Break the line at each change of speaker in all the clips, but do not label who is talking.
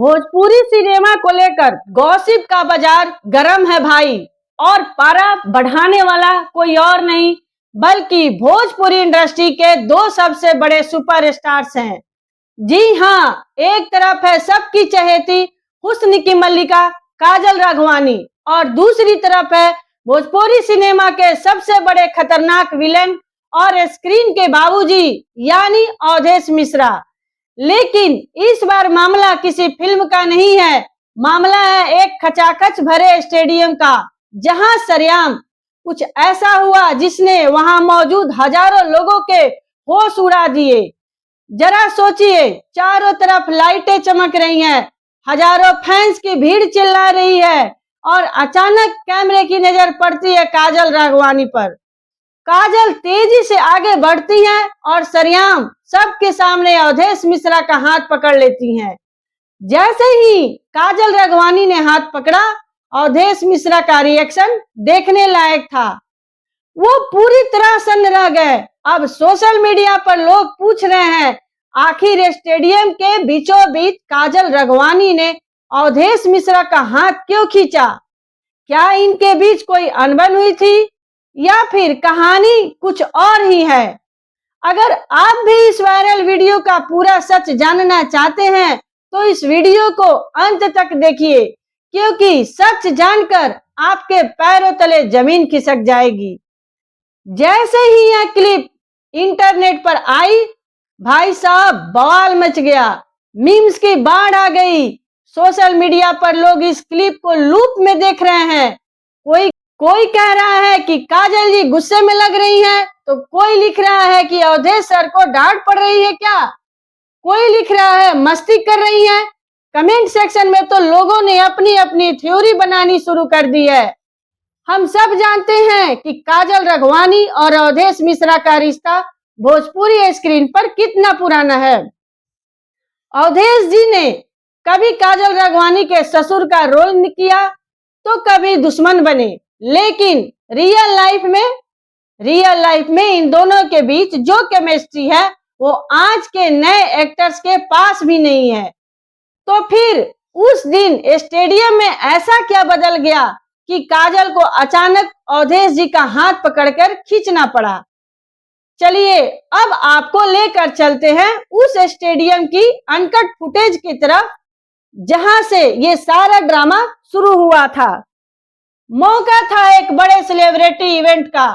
Bhojpuri cinema को लेकर gossip का बाजार गर्म है भाई। और पारा बढ़ाने वाला कोई और नहीं बल्कि भोजपुरी इंडस्ट्री के दो सबसे बड़े सुपरस्टार्स हैं। जी हाँ, एक तरफ है सबकी चहेती हुस्न की मल्लिका काजल राघवानी और दूसरी तरफ है भोजपुरी सिनेमा के सबसे बड़े खतरनाक विलेन और स्क्रीन के बाबूजी यानी अवधेश मिश्रा। लेकिन इस बार मामला किसी फिल्म का नहीं है, मामला है एक खचाखच भरे स्टेडियम का, जहां सरेआम कुछ ऐसा हुआ जिसने वहां मौजूद हजारों लोगों के होश उड़ा दिए। जरा सोचिए, चारों तरफ लाइटें चमक रही हैं, हजारों फैंस की भीड़ चिल्ला रही है और अचानक कैमरे की नजर पड़ती है काजल राघवानी पर। काजल तेजी से आगे बढ़ती हैं और सरेआम सबके सामने अवधेश मिश्रा का हाथ पकड़ लेती हैं। जैसे ही काजल राघवानी ने हाथ पकड़ा, अवधेश मिश्रा का रिएक्शन देखने लायक था। वो पूरी तरह सन्न रह गए। अब सोशल मीडिया पर लोग पूछ रहे हैं, आखिर स्टेडियम के बीचों बीच काजल राघवानी ने अवधेश मिश्रा का हाथ क्यों खींचा? क्या इनके बीच कोई अनबन हुई थी या फिर कहानी कुछ और ही है? अगर आप भी इस वायरल वीडियो का पूरा सच जानना चाहते हैं तो इस वीडियो को अंत तक देखिए, क्योंकि सच जानकर आपके पैरों तले जमीन खिसक जाएगी। जैसे ही यह क्लिप इंटरनेट पर आई, भाई साहब बवाल मच गया, मीम्स की बाढ़ आ गई। सोशल मीडिया पर लोग इस क्लिप को लूप में देख रहे हैं। कोई कह रहा है कि काजल जी गुस्से में लग रही हैं, तो कोई लिख रहा है कि अवधेश सर को डांट पड़ रही है क्या, कोई लिख रहा है मस्ती कर रही है। कमेंट सेक्शन में तो लोगों ने अपनी अपनी थ्योरी बनानी शुरू कर दी है। हम सब जानते हैं कि काजल राघवानी और अवधेश मिश्रा का रिश्ता भोजपुरी स्क्रीन पर कितना पुराना है। अवधेश जी ने कभी काजल राघवानी के ससुर का रोल किया तो कभी दुश्मन बने, लेकिन रियल लाइफ में इन दोनों के बीच जो केमिस्ट्री है वो आज के नए एक्टर्स के पास भी नहीं है। तो फिर उस दिन स्टेडियम में ऐसा क्या बदल गया कि काजल को अचानक अवधेश जी का हाथ पकड़कर खींचना पड़ा? चलिए अब आपको लेकर चलते हैं उस स्टेडियम की अनकट फुटेज की तरफ, जहां से ये सारा ड्रामा शुरू हुआ था। मौका था एक बड़े सेलिब्रिटी इवेंट का।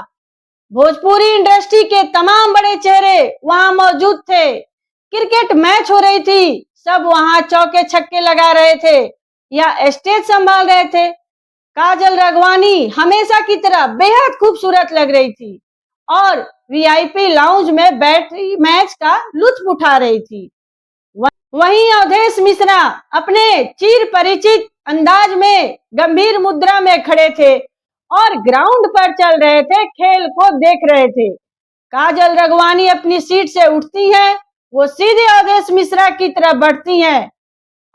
भोजपुरी इंडस्ट्री के तमाम बड़े चेहरे वहां मौजूद थे। क्रिकेट मैच हो रही थी, सब वहां चौके छक्के लगा रहे थे या स्टेज संभाल रहे थे। काजल राघवानी हमेशा की तरह बेहद खूबसूरत लग रही थी और वीआईपी लाउंज में बैठी मैच का लुत्फ उठा रही थी। वहीं अवधेश मिश्रा अपने चिर परिचित अंदाज में गंभीर मुद्रा में खड़े थे और ग्राउंड पर चल रहे थे खेल को देख रहे थे। काजल राघवानी अपनी सीट से उठती हैं, वो सीधे अवधेश मिश्रा की तरफ बढ़ती हैं।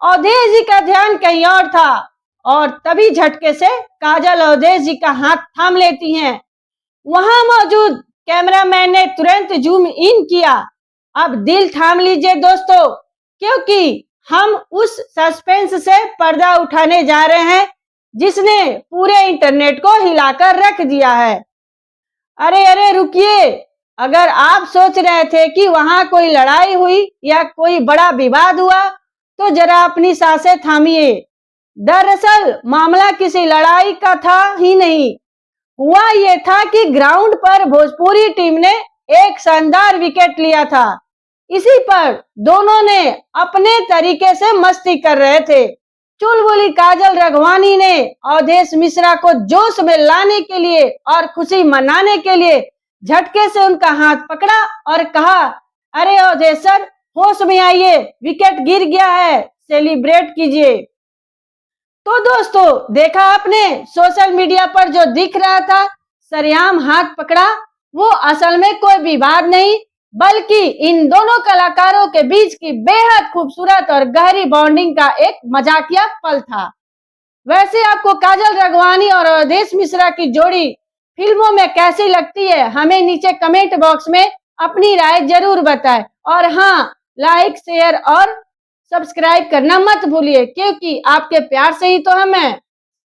अवधेश जी का ध्यान कहीं और था और तभी झटके से काजल अवधेश जी का हाथ थाम लेती हैं। वहां मौजूद कैमरामैन ने तुरंत जूम इन किया। अब दिल थाम लीजिए दोस्तों, क्योंकि हम उस सस्पेंस से पर्दा उठाने जा रहे हैं जिसने पूरे इंटरनेट को हिलाकर रख दिया है। अरे रुकिए, अगर आप सोच रहे थे कि वहां कोई लड़ाई हुई या कोई बड़ा विवाद हुआ तो जरा अपनी सांसें थामिए। दरअसल मामला किसी लड़ाई का था ही नहीं। हुआ ये था कि ग्राउंड पर भोजपुरी टीम ने एक शानदार विकेट लिया था। इसी पर दोनों ने अपने तरीके से मस्ती कर रहे थे। चुलबुली काजल राघवानी ने अवधेश मिश्रा को जोश में लाने के लिए और खुशी मनाने के लिए झटके से उनका हाथ पकड़ा और कहा, अरे अवधेश सर होश में आइए, विकेट गिर गया है, सेलिब्रेट कीजिए। तो दोस्तों देखा आपने, सोशल मीडिया पर जो दिख रहा था सरेआम हाथ पकड़ा, वो असल में कोई विवाद नहीं बल्कि इन दोनों कलाकारों के बीच की बेहद खूबसूरत और गहरी बॉन्डिंग का एक मजाकिया पल था। वैसे आपको काजल राघवानी और अवधेश मिश्रा की जोड़ी फिल्मों में कैसी लगती है, हमें नीचे कमेंट बॉक्स में अपनी राय जरूर बताएं। और हाँ, लाइक शेयर और सब्सक्राइब करना मत भूलिए, क्योंकि आपके प्यार से ही तो हमें